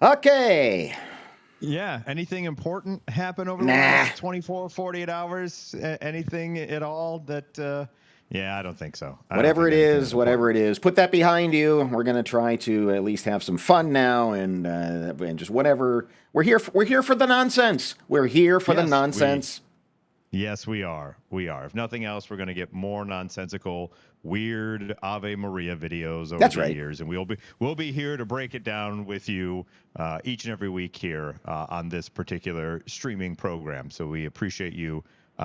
Okay. Yeah. Anything important happen over the Nah. last 24, 48 hours? Anything at all that, yeah, I don't think so. I don't Whatever think it anything is, is whatever important. it is, put that behind you. We're gonna try to at least have some fun now, and just whatever. We're here for the nonsense. We're here for the Yes, we nonsense. Yes, we are. We are. If nothing else, we're going to get more nonsensical, weird Ave Maria videos over That's the right. years, and we'll be here to break it down with you each and every week here on this particular streaming program. So we appreciate you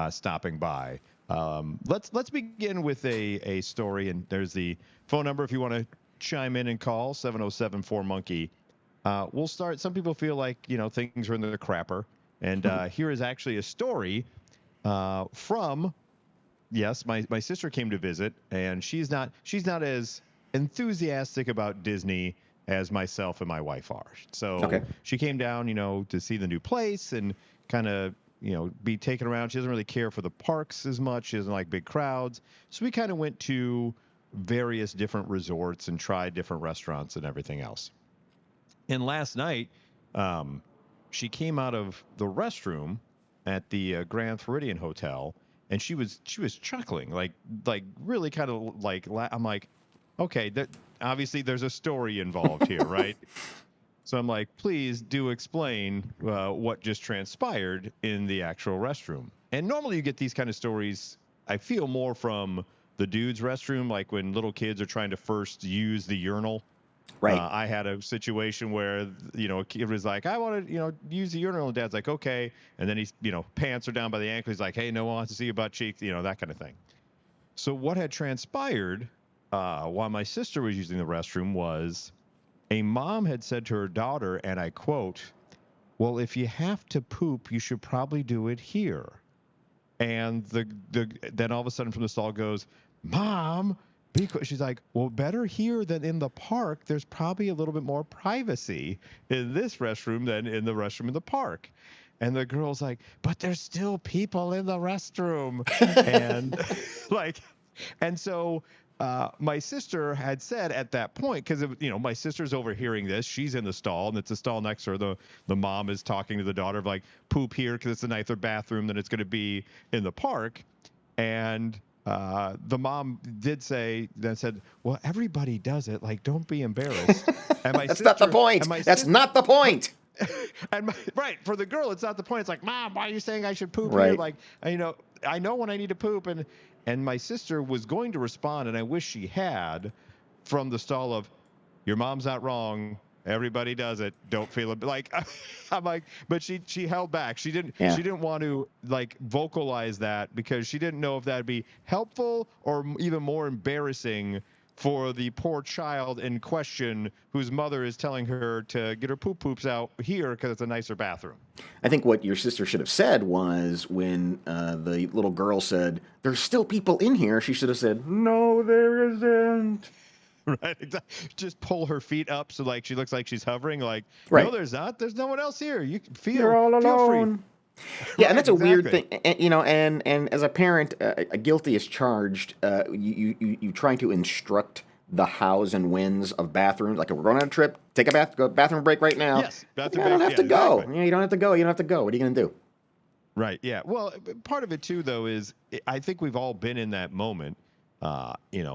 stopping by. Let's begin with a story, and there's the phone number if you want to chime in and call 707-4 Monkey. We'll start. Some people feel like things are in the crapper, and here is actually a story from yes, my sister came to visit, and she's not as enthusiastic about Disney as myself and my wife are. So Okay. she came down, to see the new place and kind of be taken around. She doesn't really care for the parks as much. She doesn't like big crowds. So we kind of went to various different resorts and tried different restaurants and everything else. And last night, um, she came out of the restroom at the Grand Floridian Hotel, and she was chuckling, like really kind of like I'm like, okay, that obviously there's a story involved here, right? So I'm like, please do explain what just transpired in the actual restroom. And normally you get these kind of stories. I feel more from the dude's restroom, like when little kids are trying to first use the urinal. Right. I had a situation where a kid was like, "I want to, use the urinal," and Dad's like, "Okay," and then he's, pants are down by the ankle. He's like, "Hey, no one wants to see your butt cheeks," that kind of thing. So what had transpired while my sister was using the restroom was a mom had said to her daughter, and I quote, "Well, if you have to poop, you should probably do it here." And then all of a sudden from the stall goes, "Mom, she's like, well, better here than in the park. There's probably a little bit more privacy in this restroom than in the restroom in the park." And the girl's like, "But there's still people in the restroom." And like, and so my sister had said at that point, because my sister's overhearing this. She's in the stall, and it's a stall next to her. The mom is talking to the daughter of like, poop here because it's a nicer bathroom than it's going to be in the park. And the mom did say that said, "Well, everybody does it. Like, don't be embarrassed." And my That's not the sister, point. and my That's sister, not the point. right, for the girl, it's not the point. It's like, "Mom, why are you saying I should poop here?" Right. Like, I know when I need to poop, and my sister was going to respond, and I wish she had, from the stall of, "Your mom's not wrong. Everybody does it. Don't feel it." Like, I'm like, but she held back. She didn't Yeah. she didn't want to like vocalize that because she didn't know if that'd be helpful or even more embarrassing for the poor child in question whose mother is telling her to get her poops out here because it's a nicer bathroom. I think what your sister should have said was when the little girl said, "There's still people in here," she should have said, "No, there isn't." Right, exactly. Just pull her feet up so like she looks like she's hovering. Like, no, Right. there's not. There's no one else here. You can You're all feel free. alone. Yeah, and Right, that's a weird exactly. thing, and as a parent, guilty as charged. You trying to instruct the hows and whens of bathrooms. Like, if we're going on a trip, take a go bathroom break right now. Yes, bathroom Yeah, I don't break. have Yeah, to go. exactly. Yeah, you don't have to go. You don't have to go. What are you gonna do? Right. Yeah. Well, part of it too, though, is I think we've all been in that moment.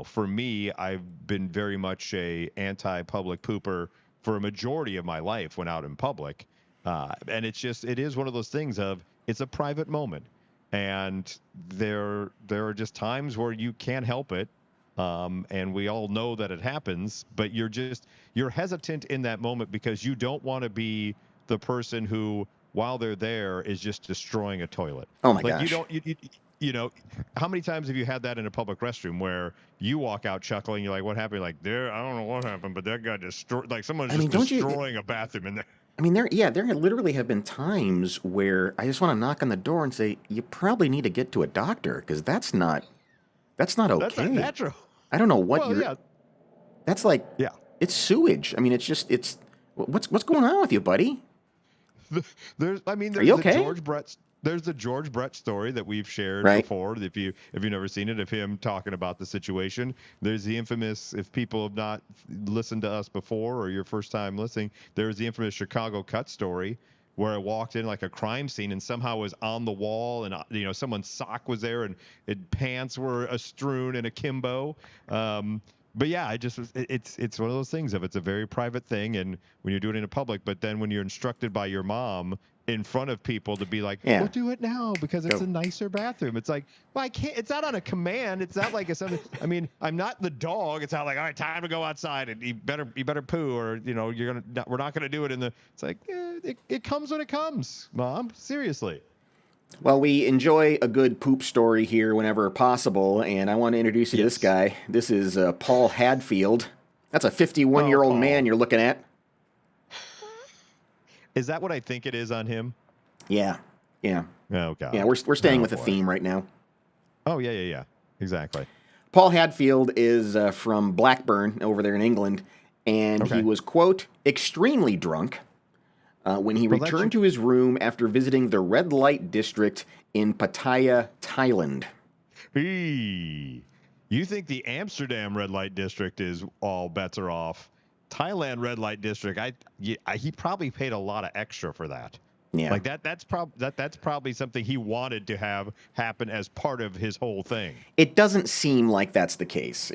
For me, I've been very much a anti-public pooper for a majority of my life when out in public, and it is one of those things of it's a private moment, and there are just times where you can't help it, and we all know that it happens, but you're hesitant in that moment because you don't want to be the person who while they're there is just destroying a toilet. Oh my Like you gosh. don't you know how many times have you had that in a public restroom where you walk out chuckling, you're like, "What happened?" You're like, there, I don't know what happened, but that guy destroyed, like someone's I just mean, don't you? destroying a bathroom in there. I mean, there literally have been times where I just want to knock on the door and say, "You probably need to get to a doctor because that's not That's not okay." natural. I don't know what Well, you're. yeah, That's like, yeah. it's sewage. I mean, it's what's going on with you, buddy? Are you There's okay? the George Brett story that we've shared Right. before. If you've never seen it, of him talking about the situation. There's the infamous, if people have not listened to us before or your first time listening, there's the infamous Chicago cut story where I walked in like a crime scene and somehow was on the wall, and someone's sock was there, and pants were strewn in akimbo. But yeah, it's one of those things of, it's a very private thing, and when you're doing it in public, but then when you're instructed by your mom in front of people to be like, Yeah. well, do it now because it's Go. a nicer bathroom. It's like, well, I can't. It's not on a command. It's not like it's something. I mean, I'm not the dog. It's not like, all right, time to go outside and you better poo, or we're not gonna do it in the. It's like, it comes when it comes, Mom. Seriously. Well, we enjoy a good poop story here whenever possible, and I want to introduce you to this guy. This is Paul Hadfield. That's a 51-year-old man you're looking at. Is that what I think it is on him? Yeah. Oh, God. Yeah, we're staying with a theme right now. Oh, yeah. Exactly. Paul Hadfield is from Blackburn over there in England, and he was, quote, extremely drunk when he returned to his room after visiting the red light district in Pattaya, Thailand. You think the Amsterdam red light district is all bets are off? Thailand red light district, he probably paid a lot of extra for that. Yeah. Like that's probably something he wanted to have happen as part of his whole thing. It doesn't seem like that's the case.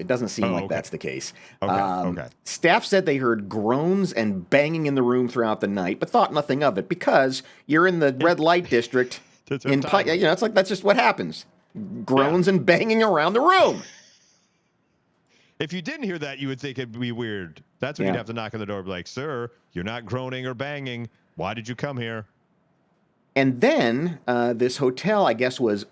Okay. Staff said they heard groans and banging in the room throughout the night, but thought nothing of it because you're in the red light district. It's like that's just what happens. Groans and banging around the room. If you didn't hear that, you would think it'd be weird. That's when you'd have to knock on the door and be like, sir, you're not groaning or banging. Why did you come here? And then this hotel, I guess, was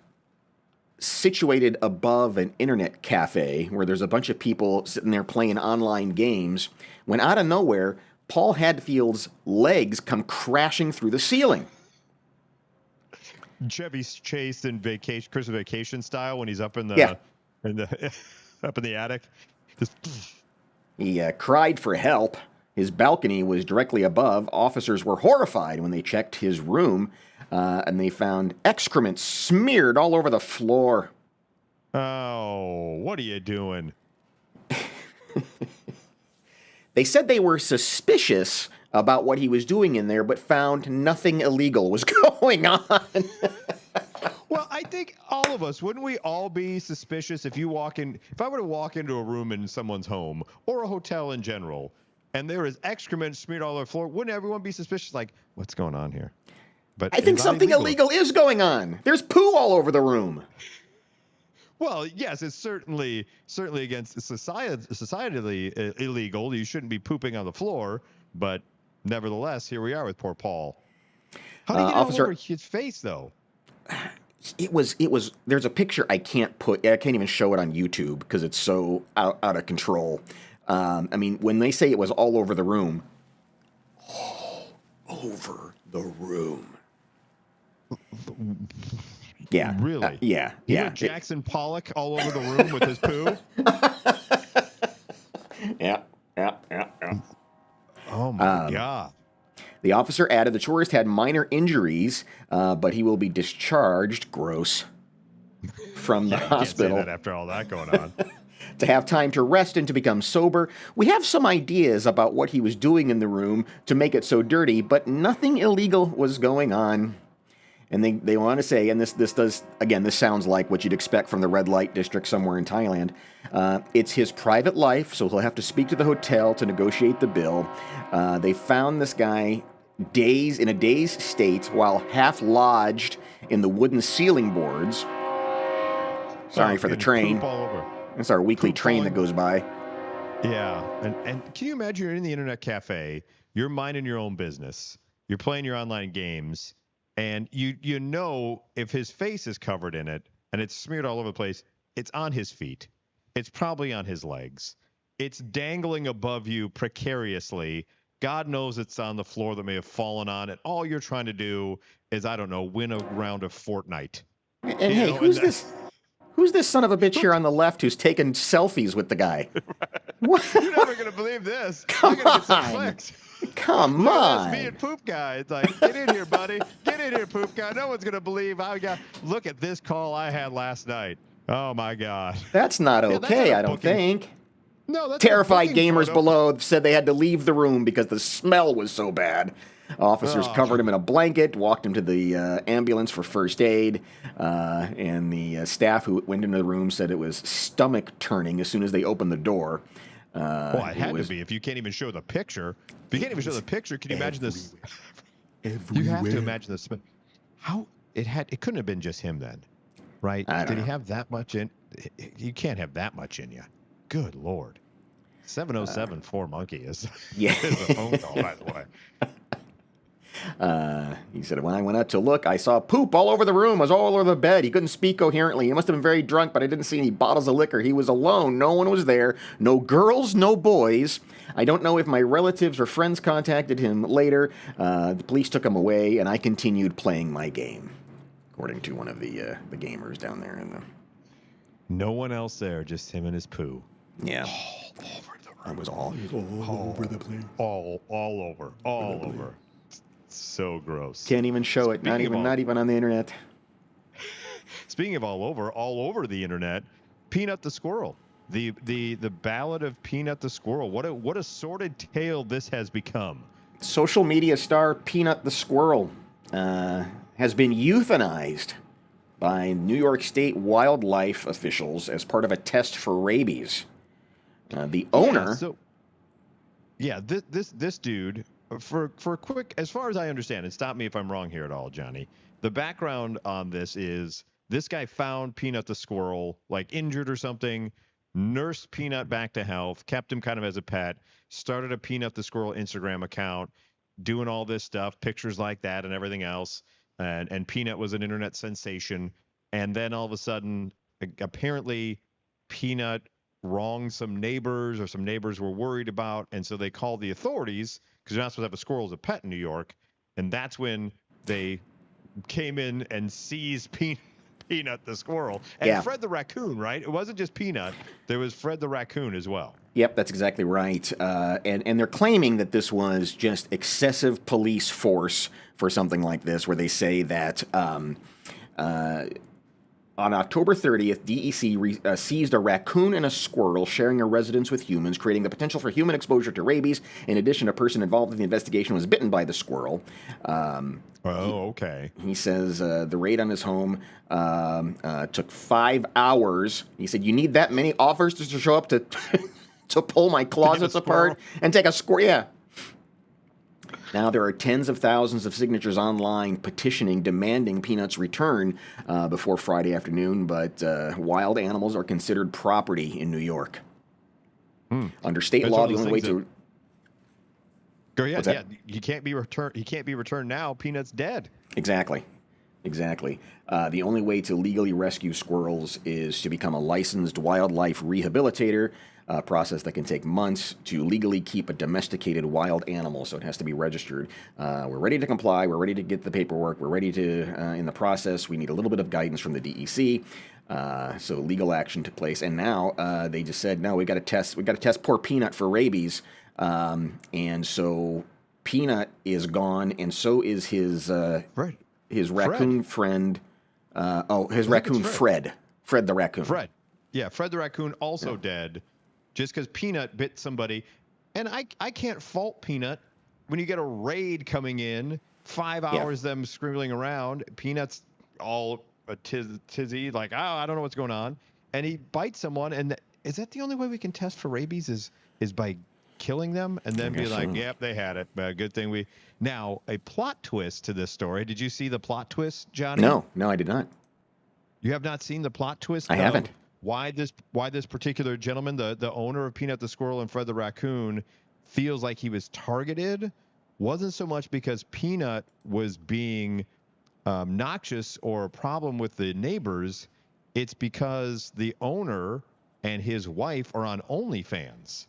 situated above an internet cafe where there's a bunch of people sitting there playing online games, when out of nowhere, Paul Hadfield's legs come crashing through the ceiling. Chevy Chase in Christmas Vacation style when he's up in the up in the attic. He cried for help. His balcony was directly above. Officers were horrified when they checked his room, and they found excrement smeared all over the floor. Oh, what are you doing? They said they were suspicious about what he was doing in there, but found nothing illegal was going on. Well, I think all of us, wouldn't we all be suspicious if I were to walk into a room in someone's home or a hotel in general, and there is excrement smeared all over the floor, wouldn't everyone be suspicious? Like, what's going on here? But I think something illegal is going on. There's poo all over the room. Well, yes, it's certainly against societally illegal. You shouldn't be pooping on the floor, but nevertheless, here we are with poor Paul. How did he get all over his face, though? It was. There's a picture I can't even show it on YouTube because it's so out of control. I mean, when they say it was all over the room, all over the room. Yeah. Really? Yeah. Jackson Pollock all over the room with his poo? Yeah. Oh, my God. The officer added the tourist had minor injuries, but he will be discharged, gross, from the hospital. Can't say that after all that going on. To have time to rest and to become sober. We have some ideas about what he was doing in the room to make it so dirty, but nothing illegal was going on. And they want to say, and this sounds like what you'd expect from the red light district somewhere in Thailand. It's his private life, so he'll have to speak to the hotel to negotiate the bill. They found this guy in a dazed state while half lodged in the wooden ceiling boards. Sorry for the train. That's our weekly train that goes by. Yeah, and can you imagine you're in the internet cafe, you're minding your own business, you're playing your online games, and you know if his face is covered in it and it's smeared all over the place, it's on his feet. It's probably on his legs. It's dangling above you precariously. God knows it's on the floor that may have fallen on it. All you're trying to do is, I don't know, win a round of Fortnite. And who's this? Who's this son of a bitch here on the left who's taking selfies with the guy? You're never going to believe this. Come on. Come Look at this, me on. and Poop Guy. It's like, get in here, buddy. Get in here, Poop Guy. No one's gonna believe look at this call I had last night. Oh my God. That's not Yeah, that's at okay, a I don't booking. think. No, that's at a Terrified booking gamers photo. below said they had to leave the room because the smell was so bad. Officers covered him in a blanket, walked him to the ambulance for first aid, and the staff who went into the room said it was stomach turning as soon as they opened the door. Well, it had to be if you can't even show the picture. If you can't even show the picture, can you imagine this? You have to imagine this. How it couldn't have been just him then, right? Did he have that much in? You can't have that much in you. Good Lord. 707 4 Monkey is Yeah. is a phone call, by the way. He said, when I went out to look, I saw poop all over the room. It was all over the bed. He couldn't speak coherently. He must have been very drunk, but I didn't see any bottles of liquor. He was alone. No one was there. No girls, no boys. I don't know if my relatives or friends contacted him later. The police took him away, and I continued playing my game, according to one of the gamers down there. No one else there, just him and his poo. Yeah. All over the room. It was all over the place. All over. So gross. Can't even show it. Not even on the internet. Speaking of all over the internet, Peanut the Squirrel. The ballad of Peanut the Squirrel. What a sordid tale this has become. Social media star Peanut the Squirrel has been euthanized by New York State wildlife officials as part of a test for rabies. The owner. This dude. For a quick, as far as I understand, and stop me if I'm wrong here at all, Johnny. The background on this is this guy found Peanut the Squirrel, like injured or something, nursed Peanut back to health, kept him kind of as a pet, started a Peanut the Squirrel Instagram account, doing all this stuff, pictures like that and everything else. And Peanut was an internet sensation. And then all of a sudden, apparently, Peanut wronged some neighbors, or some neighbors were worried about, and so they called the authorities, because you're not supposed to have a squirrel as a pet in New York, and that's when they came in and seized Peanut the Squirrel. And Fred the Raccoon, right? It wasn't just Peanut. There was Fred the Raccoon as well. Yep, that's exactly right. And they're claiming that this was just excessive police force for something like this, where they say that on October 30th, DEC seized a raccoon and a squirrel sharing a residence with humans, creating the potential for human exposure to rabies. In addition, a person involved in the investigation was bitten by the squirrel. Okay. He says the raid on his home took 5 hours. He said, you need that many officers to show up to to pull my closets apart and take a squirrel? Yeah. Now there are tens of thousands of signatures online petitioning, demanding Peanut's return before Friday afternoon, but wild animals are considered property in New York. Under state law, the only way to... Go ahead. Yeah, he can't be returned. He can't be returned now. Peanut's dead. Exactly. The only way to legally rescue squirrels is to become a licensed wildlife rehabilitator, a process that can take months to legally keep a domesticated wild animal, so it has to be registered. We're ready to comply. We're ready to get the paperwork. We're ready to, in the process, we need a little bit of guidance from the DEC. So legal action took place, and now they just said, no, we got to test poor Peanut for rabies, and so Peanut is gone, and so is his raccoon friend. His raccoon Fred the raccoon. Fred the raccoon also dead, just because Peanut bit somebody. And I can't fault Peanut when you get a raid coming in, 5 hours them scribbling around. Peanut's all a tizzy, like, oh, I don't know what's going on, and he bites someone. And is that the only way we can test for rabies? Is by killing them and then be like, yep, they had it. Good thing Now, a plot twist to this story. Did you see the plot twist, Johnny? No, I did not. You have not seen the plot twist? I haven't. Why this particular gentleman, the owner of Peanut the Squirrel and Fred the Raccoon, feels like he was targeted wasn't so much because Peanut was being noxious or a problem with the neighbors. It's because the owner and his wife are on OnlyFans.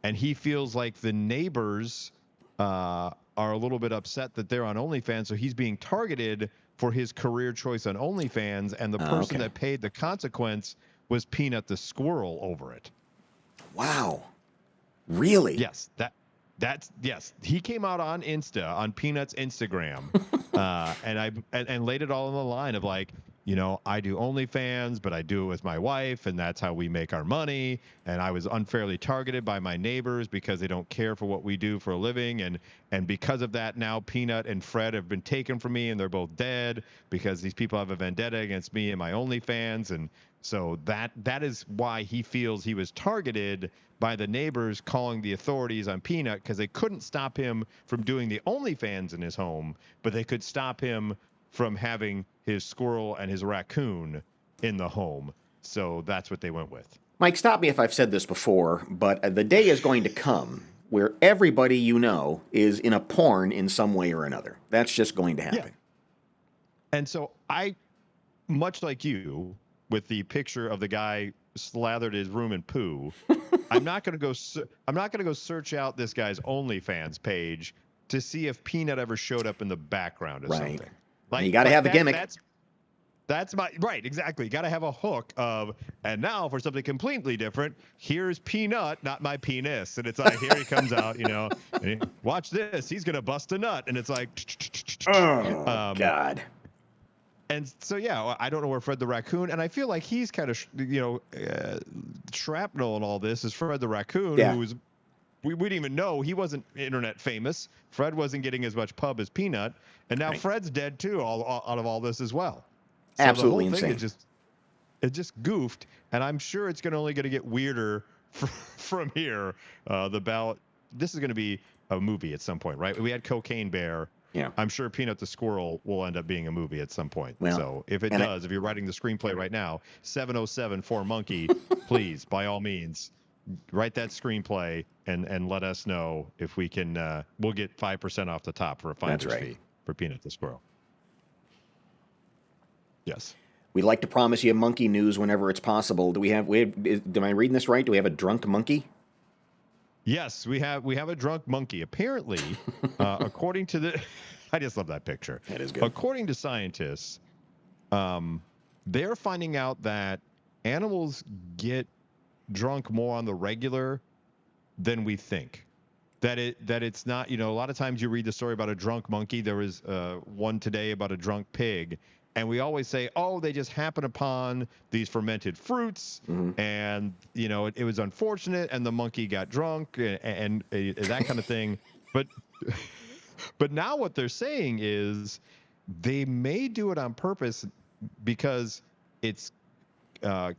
And he feels like the neighbors are a little bit upset that they're on OnlyFans, so he's being targeted for his career choice on OnlyFans, and the person that paid the consequence was Peanut the Squirrel over it. Wow. Really? Yes. Yes. He came out on Peanut's Instagram, and laid it all on the line of like, I do OnlyFans, but I do it with my wife, and that's how we make our money. And I was unfairly targeted by my neighbors because they don't care for what we do for a living, and because of that, now Peanut and Fred have been taken from me, and they're both dead because these people have a vendetta against me and my OnlyFans, and so that is why he feels he was targeted by the neighbors calling the authorities on Peanut, because they couldn't stop him from doing the OnlyFans in his home, but they could stop him from having his squirrel and his raccoon in the home. So that's what they went with. Mike, stop me if I've said this before, but the day is going to come where everybody is in a porn in some way or another. That's just going to happen. Yeah. And so I, much like you, with the picture of the guy slathered his room in poo, I'm not going to go search out this guy's OnlyFans page to see if Peanut ever showed up in the background or something. Like, you got to have a gimmick. That's right, exactly. You got to have a hook of, and now for something completely different, here's Peanut, not my penis. And it's like, here he comes out, and watch this, he's going to bust a nut. And it's like, oh, God. And so, yeah, I don't know where Fred the Raccoon, and I feel like he's kind of, shrapnel in all this is Fred the Raccoon, who was, we didn't even know, he wasn't internet famous. Fred wasn't getting as much pub as Peanut, and now Fred's dead too, all out of all this as well. So absolutely the whole insane. Thing it just goofed, and I'm sure it's only going to get weirder from here. The ballot. This is going to be a movie at some point, right? We had Cocaine Bear. Yeah. I'm sure Peanut the Squirrel will end up being a movie at some point. Well, so if it does, if you're writing the screenplay right now, 707 for Monkey, please, by all means, write that screenplay and let us know if we can. We'll get 5% off the top for a finder's fee for Peanut the Squirrel. Yes. We like to promise you monkey news whenever it's possible. Am I reading this right? Do we have a drunk monkey? Yes, we have a drunk monkey. Apparently, according to the, I just love that picture. That is good. According to scientists, they're finding out that animals get drunk more on the regular than we think. That it's not, a lot of times you read the story about a drunk monkey. There was one today about a drunk pig. And we always say, oh, they just happen upon these fermented fruits, and it was unfortunate, and the monkey got drunk, and that kind of thing. But now what they're saying is they may do it on purpose because it's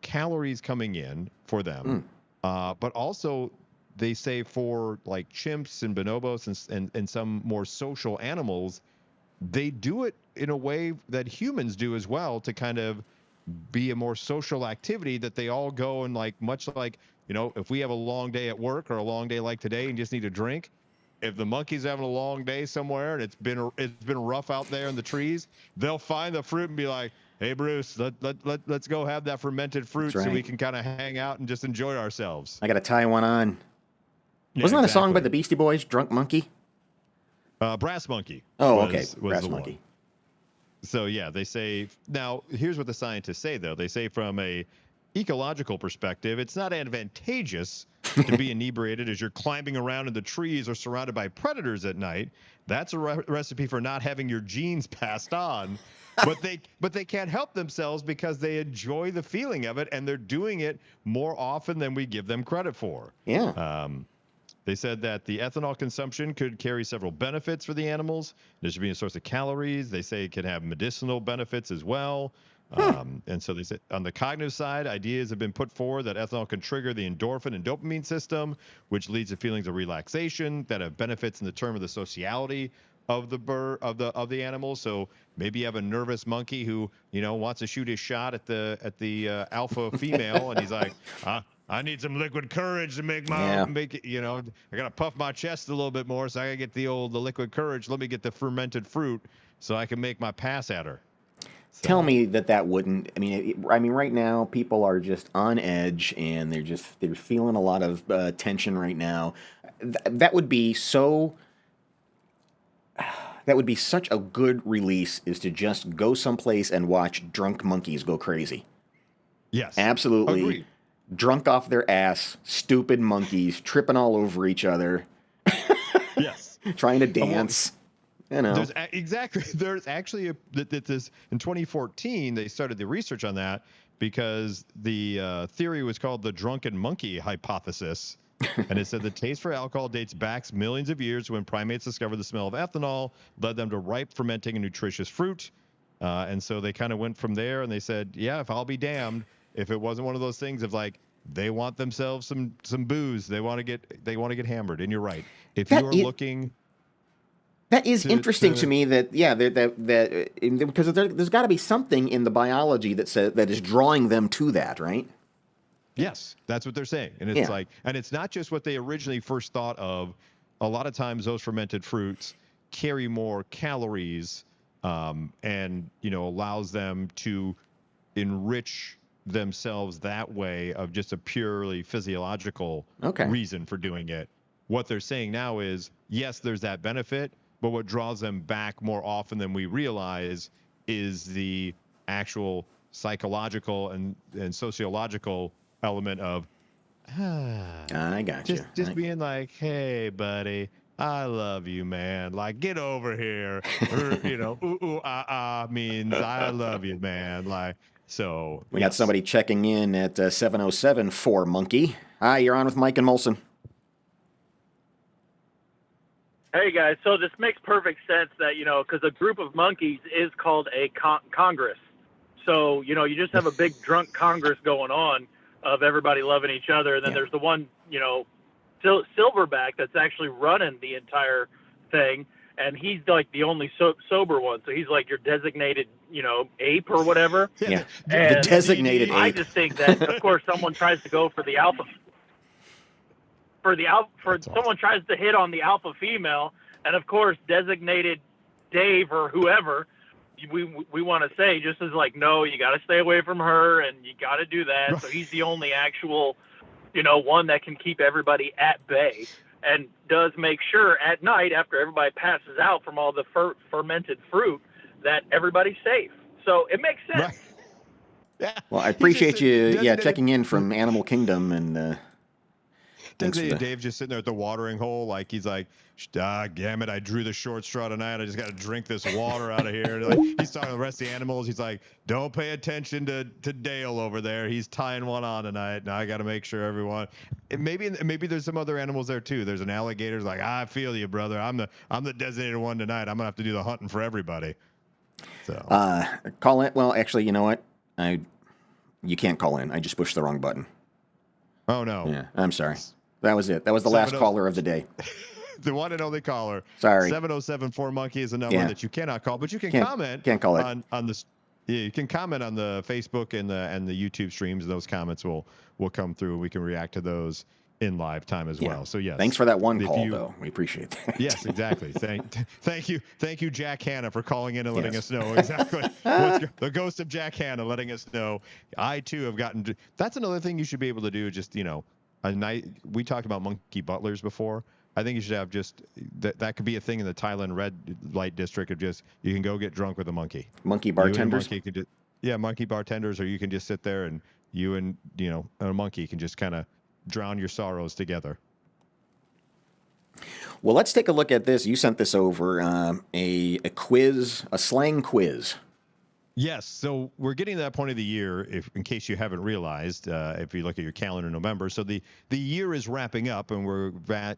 calories coming in for them, but also they say for like chimps and bonobos and some more social animals, they do it in a way that humans do as well to kind of be a more social activity, that they all go and like, much like, if we have a long day at work or a long day like today and just need a drink, if the monkey's having a long day somewhere and it's been rough out there in the trees, they'll find the fruit and be like, hey, Bruce, let's go have that fermented fruit so we can kind of hang out and just enjoy ourselves. I got to tie one on. Yeah, Wasn't that a song by the Beastie Boys, Drunk Monkey? Brass Monkey. Oh, okay. Brass Monkey. One. So, yeah, they say, now, here's what the scientists say, though. They say from a ecological perspective, it's not advantageous to be inebriated as you're climbing around in the trees or surrounded by predators at night. That's a recipe for not having your genes passed on. But they can't help themselves because they enjoy the feeling of it, and they're doing it more often than we give them credit for. Yeah. They said that the ethanol consumption could carry several benefits for the animals. There should be a source of calories. They say it can have medicinal benefits as well. And so they said on the cognitive side, ideas have been put forward that ethanol can trigger the endorphin and dopamine system, which leads to feelings of relaxation that have benefits in the term of the sociality of the animal. So maybe you have a nervous monkey who wants to shoot his shot at the alpha female, and he's like, I need some liquid courage to make it, I got to puff my chest a little bit more, so I got to get the liquid courage. Let me get the fermented fruit so I can make my pass at her. So. Tell me that wouldn't, I mean, right now people are just on edge, and they're feeling a lot of tension right now. That would be so, that would be such a good release, is to just go someplace and watch drunk monkeys go crazy. Yes. Absolutely. Agreed. Drunk off their ass, stupid monkeys, tripping all over each other. Yes. trying to Well, dance. You know. exactly. There's actually this in 2014 they started the research on that because the theory was called the drunken monkey hypothesis, and it said the taste for alcohol dates back millions of years when primates discovered the smell of ethanol led them to ripe, fermenting, and nutritious fruit. And so they kind of went from there, and they said, yeah, if I'll be damned if it wasn't one of those things of like they want themselves some booze, they want to get hammered. And you're right. If you That are is, looking that is interesting to to me. That yeah, because there's got to be something in the biology that is drawing them to that, right? yes, that's what they're saying. And it's Yeah. like, and it's not just what they originally first thought of. A lot of times those fermented fruits carry more calories, and, allows them to enrich themselves that way of just a purely physiological Okay. reason for doing it. What they're saying now is, yes, there's that benefit, but what draws them back more often than we realize is the actual psychological and sociological element of I got you. just being like, hey, buddy, I love you, man. Like, get over here. Or, ooh, ooh, ah, ah means I love you, man. Like, so, We got somebody checking in at 707 for Monkey. Hi, you're on with Mike and Molson. Hey guys, so this makes perfect sense that, because a group of monkeys is called a congress. So, you just have a big drunk congress going on of everybody loving each other. And then there's the one, silverback that's actually running the entire thing. And he's like the only sober one. So he's like your designated, ape or whatever. Yeah, And the designated I ape. just think that, of course, someone tries to go for the alpha. Someone tries to hit on the alpha female, and of course, designated Dave or whoever, we want to say just as like, no, you got to stay away from her, and you got to do that. So he's the only actual, one that can keep everybody at bay, and does make sure at night after everybody passes out from all the fermented fruit that everybody's safe. So it makes sense. Right. Yeah. Well, I appreciate you, checking in from Animal Kingdom, and Dave just sitting there at the watering hole, like he's like, damn it, I drew the short straw tonight. I just got to drink this water out of here. Like, he's talking to the rest of the animals. He's like, don't pay attention to Dale over there. He's tying one on tonight. Now I got to make sure everyone. And maybe there's some other animals there too. There's an alligator. Like, I feel you, brother. I'm the designated one tonight. I'm gonna have to do the hunting for everybody. So call in. Well, actually, you know what? You can't call in. I just pushed the wrong button. Oh no. Yeah, I'm sorry. That was it. That was the last caller of the day. The one and only caller. Sorry. 707-4-MONKEY is a number that you cannot call, but you can comment. Can't call it. on the. Yeah, you can comment on the Facebook and the YouTube streams. Those comments will come through. We can react to those in live time as well. So yes. Thanks for that one call, though. We appreciate that. Yes, exactly. Thank you, Jack Hanna, for calling in and letting us know exactly. The ghost of Jack Hanna letting us know. I too have gotten. That's another thing you should be able to do. Just a night. We talked about monkey butlers before. I think you should have just that could be a thing in the Thailand red light district of just you can go get drunk with a monkey. Monkey bartenders. Monkey bartenders, or you can just sit there and you and a monkey can just kind of drown your sorrows together. Well, let's take a look at this. You sent this over, a quiz, a slang quiz. Yes, so we're getting to that point of the year, in case you haven't realized, if you look at your calendar in November. So the year is wrapping up, and we're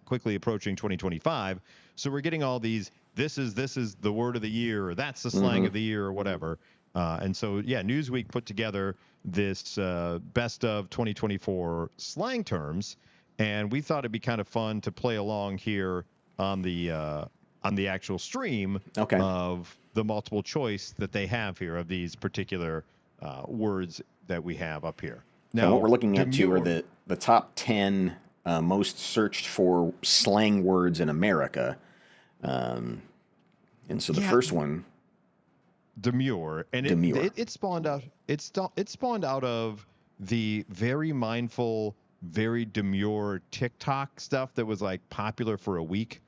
quickly approaching 2025. So we're getting all these, this is the word of the year, or that's the slang of the year, or whatever. And so, Newsweek put together this best of 2024 slang terms, and we thought it'd be kind of fun to play along here on the actual stream of the multiple choice that they have here of these particular words that we have up here. Now, what we're looking at too are the top 10 most searched for slang words in America, and so the first one, demure, and it spawned out. It spawned out of the very mindful, very demure TikTok stuff that was like popular for a week.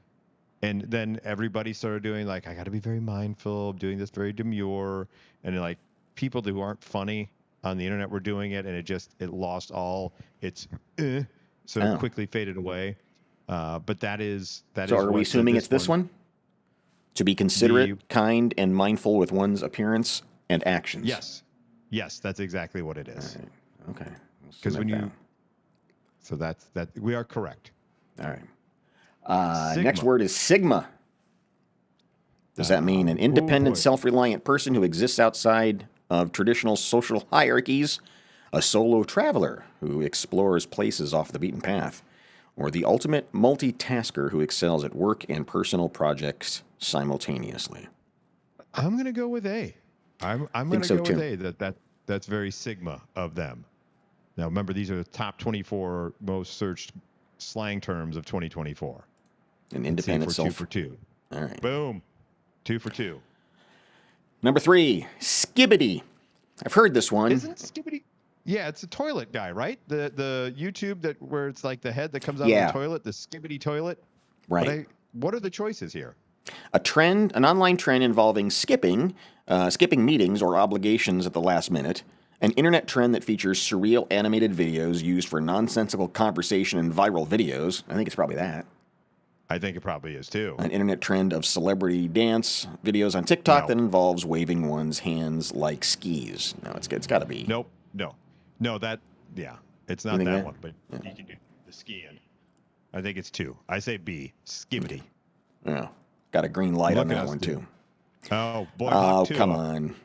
And then everybody started doing like, I got to be very mindful of doing this very demure. And like people who aren't funny on the internet were doing it. And it lost all its, so it quickly faded away. But that is So are we assuming it's this one? To be considerate, kind, and mindful with one's appearance and actions. Yes, that's exactly what it is. All right. Okay. Because so that we are correct. All right. Next word is sigma. Does that mean an independent, self-reliant person who exists outside of traditional social hierarchies, a solo traveler who explores places off the beaten path, or the ultimate multitasker who excels at work and personal projects simultaneously? I'm going to go with A. I'm going to go with A. That's very sigma of them. Now, remember, these are the top 24 most searched slang terms of 2024. An independent self. 2 for 2. All right. Boom. 2 for 2. Number 3, skibbity. I've heard this one. Isn't skibbity? Yeah, it's a toilet guy, right? The YouTube where it's like the head that comes out of the toilet, the skibbity toilet. Right. What are the choices here? An online trend involving skipping meetings or obligations at the last minute. An internet trend that features surreal animated videos used for nonsensical conversation and viral videos. I think it's probably that. I think it probably is too. An internet trend of celebrity dance videos on TikTok that involves waving one's hands like skis. No, it's got to be. Nope. No, it's not that one, but you can do the skiing. I think it's 2. I say B, skibbity. Yeah, got a green light on that one too. Oh boy! Oh, come on.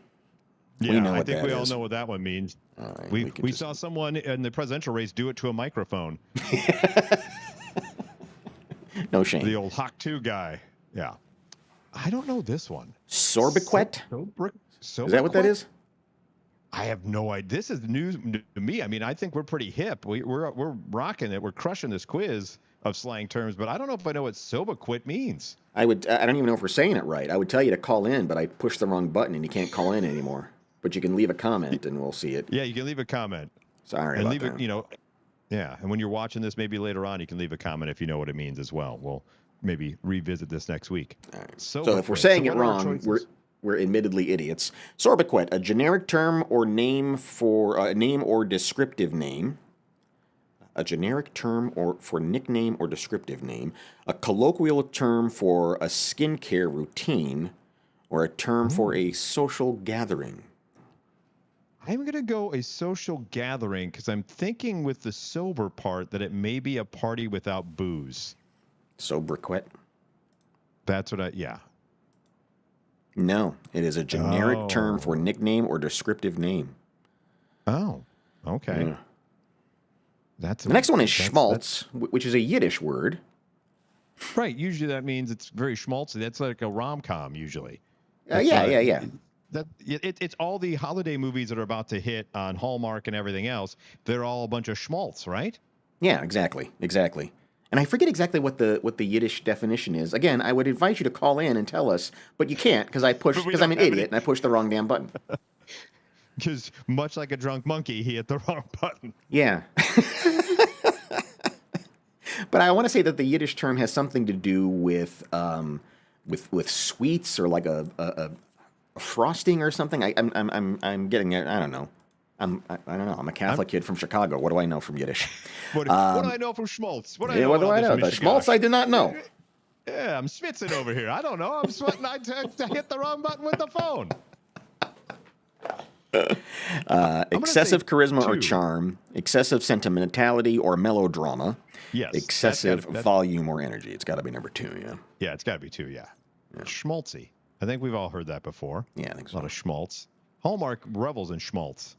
Yeah, I think we all know what that one means. All right, we saw someone in the presidential race do it to a microphone. No shame. The old Hawk 2 guy. Yeah. I don't know this one. Sorbiquet? Is that what that is? I have no idea. This is news to me. I mean, I think we're pretty hip. We're rocking it. We're crushing this quiz of slang terms, but I don't know if I know what sobaquit means. I don't even know if we're saying it right. I would tell you to call in, but I pushed the wrong button and you can't call in anymore. But you can leave a comment and we'll see it. Yeah, you can leave a comment. Sorry and about leave that. It, yeah, and when you're watching this, maybe later on, you can leave a comment if you know what it means as well. We'll maybe revisit this next week. All right. So if we're saying it wrong, we're admittedly idiots. Sorbiquet, a generic term or name for a name or descriptive name. A generic term for nickname or descriptive name. A colloquial term for a skincare routine, or a term for a social gathering. I'm going to go a social gathering because I'm thinking with the sober part that it may be a party without booze. Sobriquet? That's what yeah. No, it is a generic term for nickname or descriptive name. Oh, okay. Yeah. The next one is schmaltz, which is a Yiddish word. Right. Usually that means it's very schmaltzy. That's like a rom-com usually. Yeah. It's all the holiday movies that are about to hit on Hallmark and everything else. They're all a bunch of schmaltz, right? Yeah, exactly. And I forget exactly what the Yiddish definition is. Again, I would invite you to call in and tell us, but you can't because I'm an idiot and I pushed the wrong damn button. Because much like a drunk monkey, he hit the wrong button. Yeah. But I want to say that the Yiddish term has something to do with sweets or like a frosting or something. I'm getting it. I don't know. I don't know. I'm a Catholic kid from Chicago. What do I know from Yiddish? What do I know from schmaltz? What do I know? The schmaltz I did not know. Yeah, I'm schwitzing over here. I don't know. I'm sweating. I hit the wrong button with the phone. Excessive charisma or charm, excessive sentimentality or melodrama, excessive volume or energy. It's got to be number 2, yeah. Yeah, it's got to be 2, yeah. Schmaltzy. I think we've all heard that before. Yeah, I think so. A lot of schmaltz. Hallmark revels in schmaltz.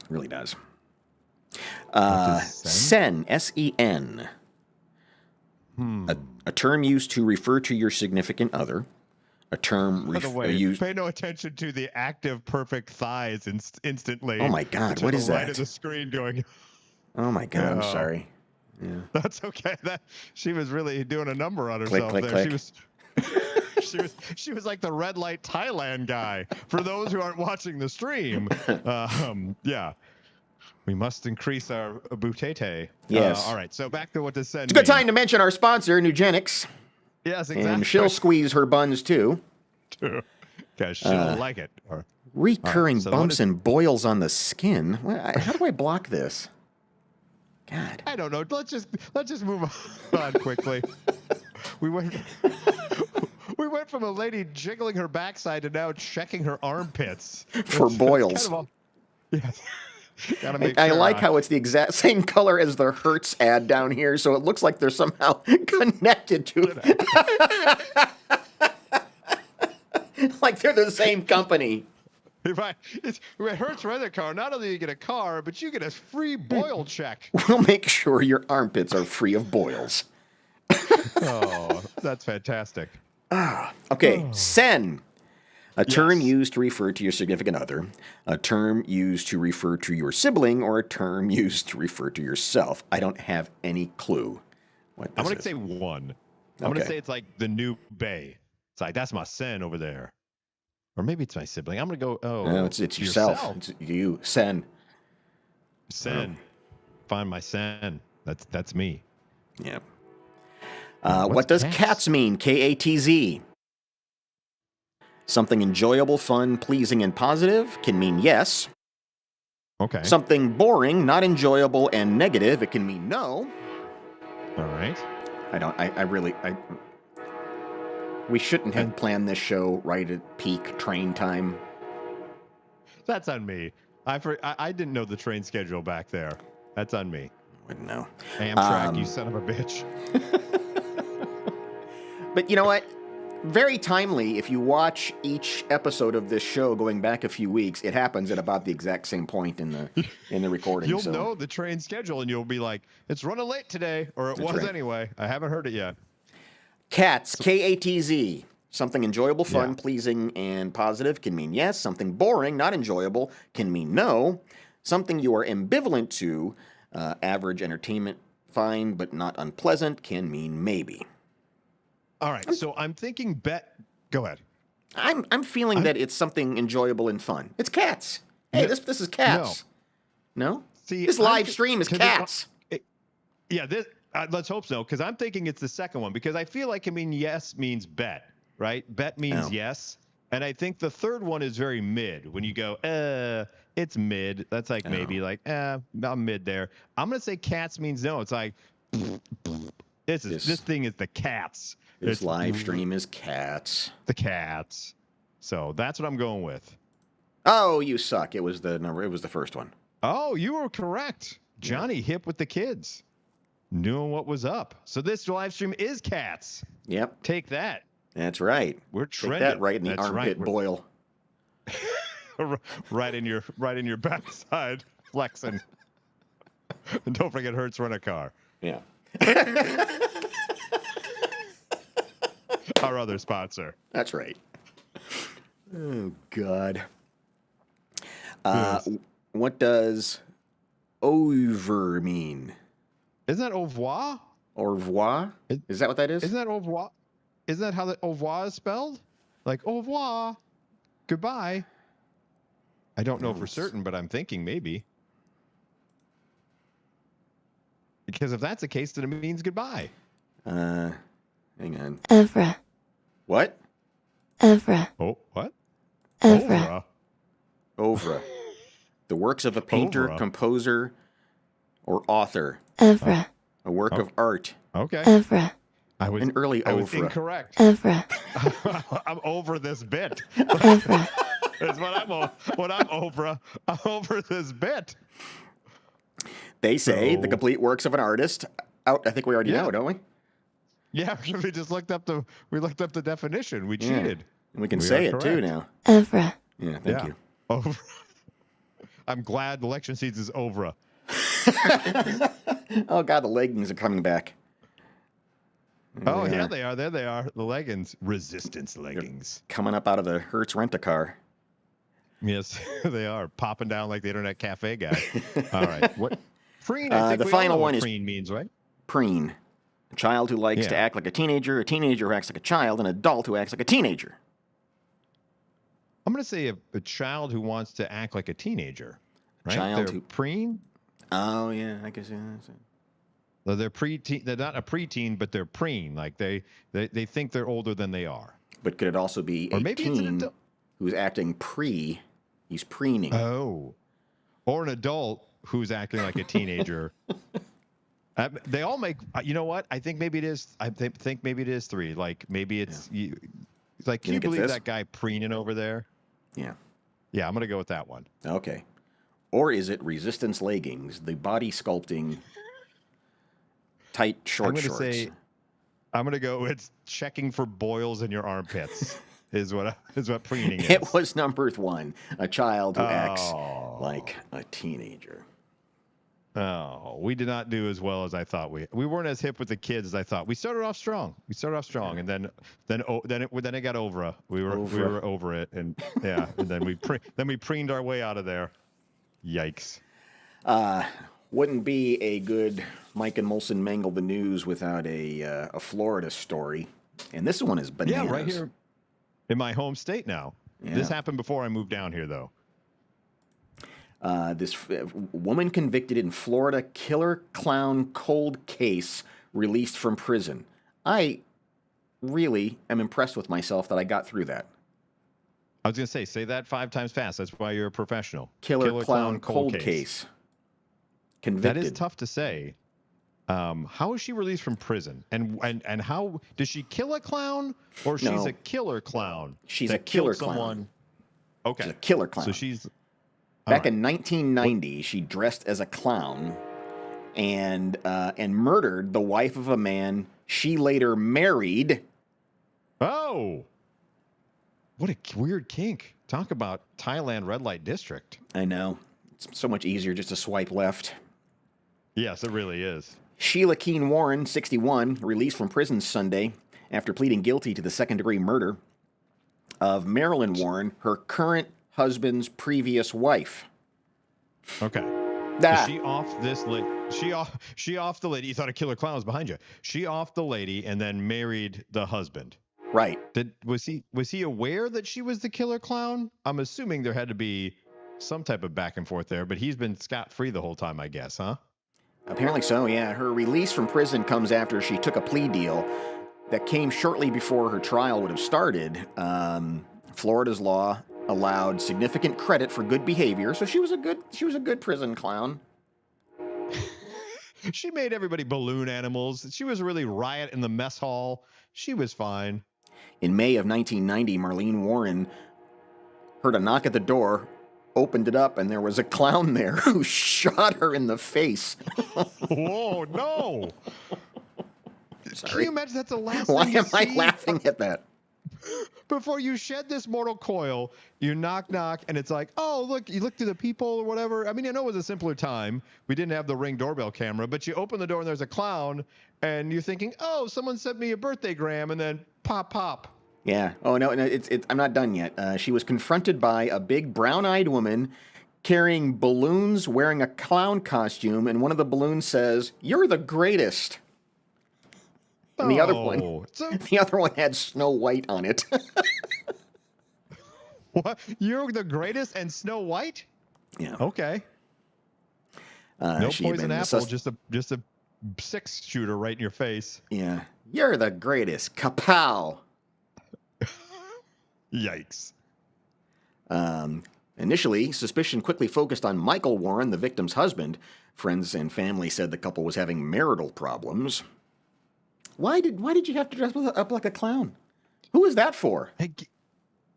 It really does. Sen, S-E-N. A term used to refer to your significant other. A term used. Pay no attention to the active perfect thighs instantly. Oh my God, what is that? Right of the screen going. Oh my God, I'm sorry. Yeah. That's okay. She was really doing a number on herself click, there. Click. She was like the red light Thailand guy. For those who aren't watching the stream, yeah. We must increase our butete. Yes. All right. So back to what this said. It's a good time to mention our sponsor, Nugenics. Yes, exactly. And she'll squeeze her buns too. Because she'll like it. Recurring bumps and boils on the skin. How do I block this? God. I don't know. Let's just move on quickly. We went from a lady jiggling her backside to now checking her armpits For boils. It's kind of yes. Gotta make I sure. like how it's the exact same color as the Hertz ad down here, so it looks like they're somehow connected to it. Like they're the same company. Right. It hurts rent a car. Not only do you get a car, but you get a free boil check. We'll make sure your armpits are free of boils. Oh, that's fantastic. Okay, sen. A term Yes. used to refer to your significant other, a term used to refer to your sibling, or a term used to refer to yourself. I don't have any clue what this I'm going to is. say one. I'm going Okay. to say it's like the new Bay. It's like, that's my sen over there. Or maybe it's my sibling. I'm going to go, No, it's yourself. It's you, sen. Sen. Find my sen. That's me. Yeah. What's What does cats? cats mean? Katz. Something enjoyable, fun, pleasing, and positive can mean yes. Okay. Something boring, not enjoyable, and negative, it can mean no. All right. We shouldn't have planned this show right at peak train time. That's on me. I didn't know the train schedule back there. That's on me. Wouldn't know. Amtrak, you son of a bitch. But you know what? Very timely. If you watch each episode of this show going back a few weeks, it happens at about the exact same point in the recording. You'll so. know the train schedule, and you'll be like, "It's running late today," or it was right. anyway. I haven't heard it yet. Cats, Katz. Something enjoyable, fun, Yeah. pleasing, and positive can mean yes. Something boring, not enjoyable, can mean no. Something you are ambivalent to, average entertainment, fine but not unpleasant, can mean maybe. All right, so I'm thinking bet. Go ahead. I'm feeling that it's something enjoyable and fun. It's cats. Hey, No. this is cats. No? See, This live stream is cats. Yeah, this. Let's hope so, because I'm thinking it's the second one, because I feel like yes means bet, right? Bet means Oh. yes, and I think the third one is very mid. When you go, it's mid. That's like maybe like, I'm mid there. I'm gonna say cats means no. It's like, this thing is the cats. This It's live stream is cats. the cats. So that's what I'm going with. Oh, you suck. It was the first one. Oh, you were correct. Johnny hip with the kids. Knew what was up. So this live stream is cats. Yep, Take that. that's right. We're Take trending. that right in the That's armpit right. boil. right in your backside, flexing. And don't forget, Hertz rent a car. Yeah. Our other sponsor. That's right. Oh, God. Yes. What does over mean? Isn't that au revoir? Au revoir? Is that what that is? Isn't that au revoir? Isn't that how the au revoir is spelled? Like au revoir, goodbye. I don't know for certain, but I'm thinking maybe. Because if that's the case, then it means goodbye. Hang on. Evra. What? Evra. Oh, what? Evra. Oeuvre. The works of a painter, Oeuvre. composer, or author. Evra. A work of art. Okay. Evra. I was An early I was oeuvre. incorrect. Evra. I'm over this bit. Evra. That's what I'm over. I'm over this bit. They say So- the complete works of an artist. Out. I think we already Yeah. know, don't we? Yeah, we just looked up the definition. We Yeah. cheated. And we can We say are it too correct. now. Evra. Yeah, thank you. Over. I'm glad election season is over. Oh God, the leggings are coming back. Oh They yeah, are they are. There they are. The leggings, resistance leggings. coming up out of the Hertz rent-a-car. Yes, they are popping down like the internet cafe guy. All right, what? Preen. I think The we all final know one what is- preen means, right? Preen. A child who likes to Yeah. act like a teenager who acts like a child, an adult who acts like a teenager. I'm gonna say a child who wants to act like a teenager. Right? Child They're who- preen. Oh yeah, I guess. Yeah, that's it. So they're preteen. They're not a preteen, but they're preen. Like they think they're older than they are. But could it also be Or a maybe it's an teen adult. who's acting pre? He's preening. Oh, or an adult who's acting like a teenager They all make. You know what? I think maybe it is. Think maybe it is 3. Like maybe it's. It's like, can you believe that guy preening over there? Yeah. Yeah, I'm gonna go with that one. Okay. Or is it resistance leggings, the body sculpting tight short shorts? I'm gonna go. It's checking for boils in your armpits. is what preening is. It was number 1, a child who acts like a teenager. Oh, we did not do as well as I thought. We weren't as hip with the kids as I thought. We started off strong, and then it got over. We were over it, and yeah, and then we preened our way out of there. Yikes! Wouldn't be a good Mike and Molson Mangle the News without a Florida story, and this one is bananas. Yeah, right here in my home state now. Yeah. This happened before I moved down here, though. This woman convicted in Florida killer clown cold case released from prison. I really am impressed with myself that I got through that. I was going to say that 5 times fast. That's why you're a professional. Killer clown cold case. Convicted. That is tough to say. How is she released from prison? And how does she kill a clown, or she's a killer clown? She's a killer clown. Okay. She's a killer clown. So she's back in 1990. She dressed as a clown and murdered the wife of a man she later married. Oh, what a weird kink! Talk about Thailand red light district. I know. It's so much easier just to swipe left. Yes, it really is. Sheila Keene Warren, 61, released from prison Sunday after pleading guilty to the second-degree murder of Marilyn Warren, her current husband's previous wife. Okay. Ah. So she off this lady. She off the lady. You thought a killer clown was behind you. She off the lady and then married the husband. Right. Was he aware that she was the killer clown? I'm assuming there had to be some type of back and forth there, but he's been scot-free the whole time, I guess, huh? Apparently so, yeah. Her release from prison comes after she took a plea deal that came shortly before her trial would have started. Florida's law allowed significant credit for good behavior, so she was a good prison clown. She made everybody balloon animals. She was really riot in the mess hall. She was fine. In May of 1990, Marlene Warren heard a knock at the door, opened it up, and there was a clown there who shot her in the face. Whoa, no! Sorry. Can you imagine that's the last Why thing you am I see? laughing at that? Before you shed this mortal coil, you knock, and it's like, oh, look, you look through the people or whatever. I mean, I know it was a simpler time. We didn't have the Ring doorbell camera, but you open the door and there's a clown, and you're thinking, oh, someone sent me a birthday gram, and then pop. Yeah. Oh, no, I'm not done yet. She was confronted by a big brown-eyed woman carrying balloons, wearing a clown costume, and one of the balloons says, "You're the greatest." And the other one had Snow White on it. What? You're the greatest and Snow White? Yeah. Okay. No poison apple, just a 6-shooter right in your face. Yeah. You're the greatest. Kapow. Yikes. Initially, suspicion quickly focused on Michael Warren, the victim's husband. Friends and family said the couple was having marital problems. Why did you have to dress up like a clown? Who is that for?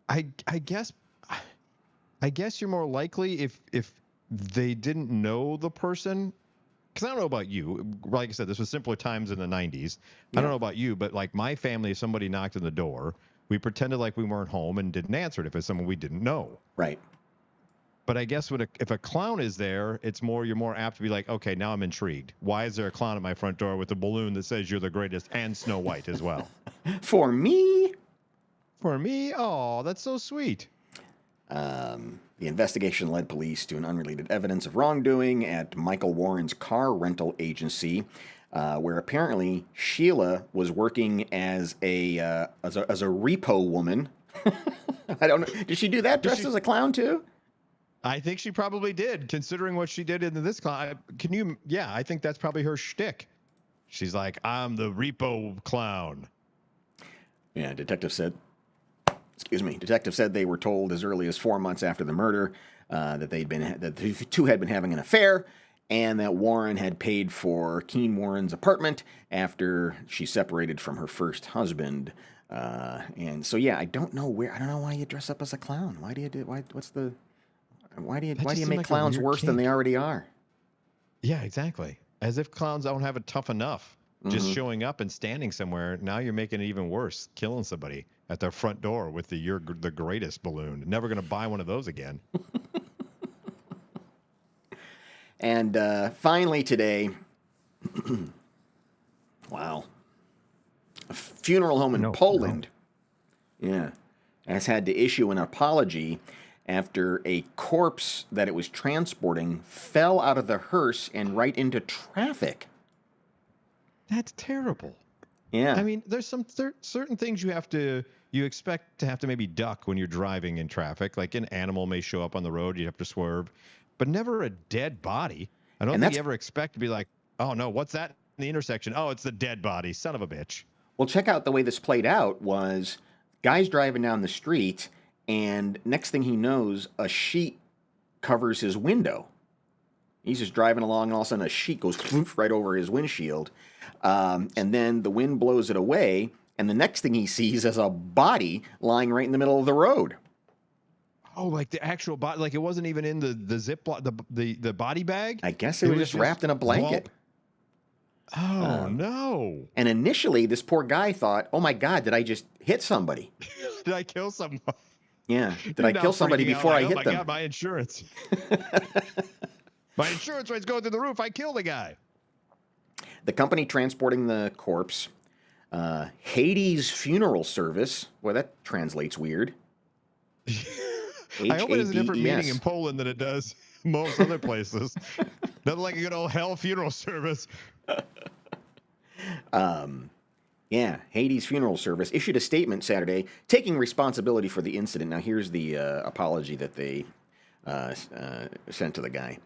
I guess you're more likely if they didn't know the person. Because I don't know about you. Like I said, this was simpler times in the 90s. I don't know about you, but like my family, if somebody knocked on the door, we pretended like we weren't home and didn't answer it if it's someone we didn't know. Right. But I guess if a clown is there, you're more apt to be like, okay, now I'm intrigued. Why is there a clown at my front door with a balloon that says you're the greatest and Snow White as well? For me? For me? Oh, that's so sweet. The investigation led police to an unrelated evidence of wrongdoing at Michael Warren's car rental agency, where apparently Sheila was working as a repo woman. I don't know. Did she do that dressed as a clown too? I think she probably did, considering what she did in this clown. Yeah, I think that's probably her shtick. She's like, I'm the repo clown. Yeah, detective said they were told as early as 4 months after the murder that the two had been having an affair, and that Warren had paid for Keen Warren's apartment after she separated from her first husband. And so, yeah, I don't know why you dress up as a clown. Why do you make clowns worse than they already are? Yeah, exactly. As if clowns don't have it tough enough. Just showing up and standing somewhere, now you're making it even worse, killing somebody at their front door with the "You're the greatest" balloon. Never going to buy one of those again. And finally today, wow, a funeral home in Poland, has had to issue an apology after a corpse that it was transporting fell out of the hearse and right into traffic. That's terrible. Yeah. I mean, there's some certain things you expect to have to maybe duck when you're driving in traffic. Like an animal may show up on the road, you have to swerve, but never a dead body. I don't think you ever expect to be like, oh no, what's that in the intersection? Oh, it's the dead body, son of a bitch. Well, check out the way this played out was guy's driving down the street, and next thing he knows, a sheet covers his window. He's just driving along, and all of a sudden a sheet goes right over his windshield. And then the wind blows it away, and the next thing he sees is a body lying right in the middle of the road. Oh, like the actual body, like it wasn't even in the Ziploc, the body bag? I guess it was just wrapped in a blanket. Oh, no. And initially, this poor guy thought, oh my God, did I just hit somebody? Did I kill someone? Yeah. Did I kill somebody before I hit them? Oh my God, my insurance. My insurance rate's going through the roof. I killed a guy. The company transporting the corpse, Hades Funeral Service. Boy, that translates weird. I hope it has a different meaning in Poland than it does most other places. Nothing like a good old hell funeral service. Hades Funeral Service issued a statement Saturday taking responsibility for the incident. Now, here's the apology that they sent to the guy.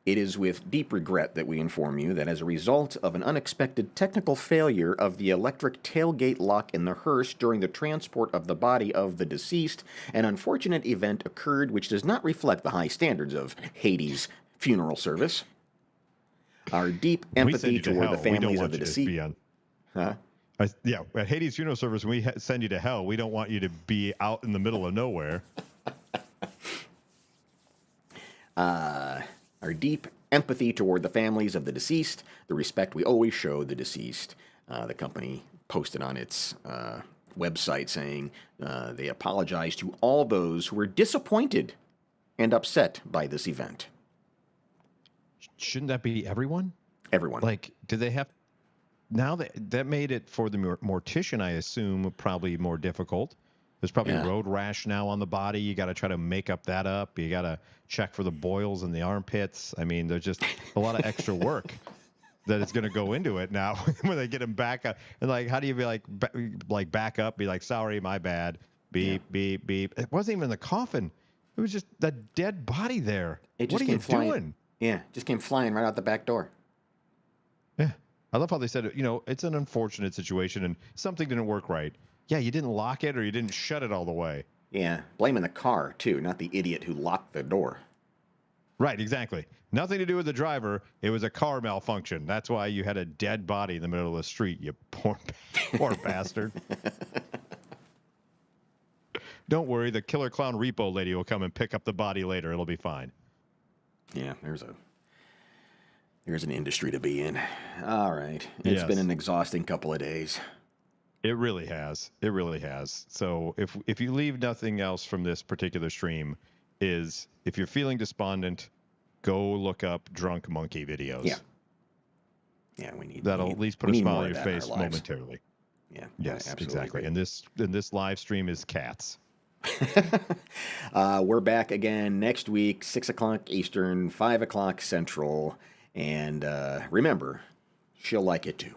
It is with deep regret that we inform you that as a result of an unexpected technical failure of the electric tailgate lock in the hearse during the transport of the body of the deceased, an unfortunate event occurred which does not reflect the high standards of Hades Funeral Service. Our deep empathy toward the families of the deceased. At Hades Funeral Service, when we send you to hell, we don't want you to be out in the middle of nowhere. Our deep empathy toward the families of the deceased, the respect we always show the deceased. The company posted on its website saying they apologize to all those who were disappointed and upset by this event. Shouldn't that be everyone? Everyone. Like, do they have... Now that made it for the mortician, I assume, probably more difficult. There's probably road rash now on the body. You got to try to make that up. You got to check for the boils in the armpits. I mean, there's just a lot of extra work that is going to go into it now when they get him back up. And like, how do you be like back up? Be like, sorry, my bad. Beep, beep, beep. It wasn't even the coffin. It was just the dead body there. What are you doing? Yeah, just came flying right out the back door. Yeah. I love how they said, it's an unfortunate situation and something didn't work right. Yeah, you didn't lock it or you didn't shut it all the way. Yeah, blaming the car, too, not the idiot who locked the door. Right, exactly. Nothing to do with the driver. It was a car malfunction. That's why you had a dead body in the middle of the street, you poor bastard. Don't worry, the killer clown repo lady will come and pick up the body later. It'll be fine. Yeah, there's an industry to be in. All right. It's been an exhausting couple of days. It really has. It really has. So if you leave nothing else from this particular stream, is if you're feeling despondent, go look up drunk monkey videos. Yeah. Yeah, that'll at least put a smile on your face momentarily. Yeah. Yes, exactly. And this live stream is cats. We're back again next week, 6 o'clock Eastern, 5 o'clock Central. And remember, she'll like it too.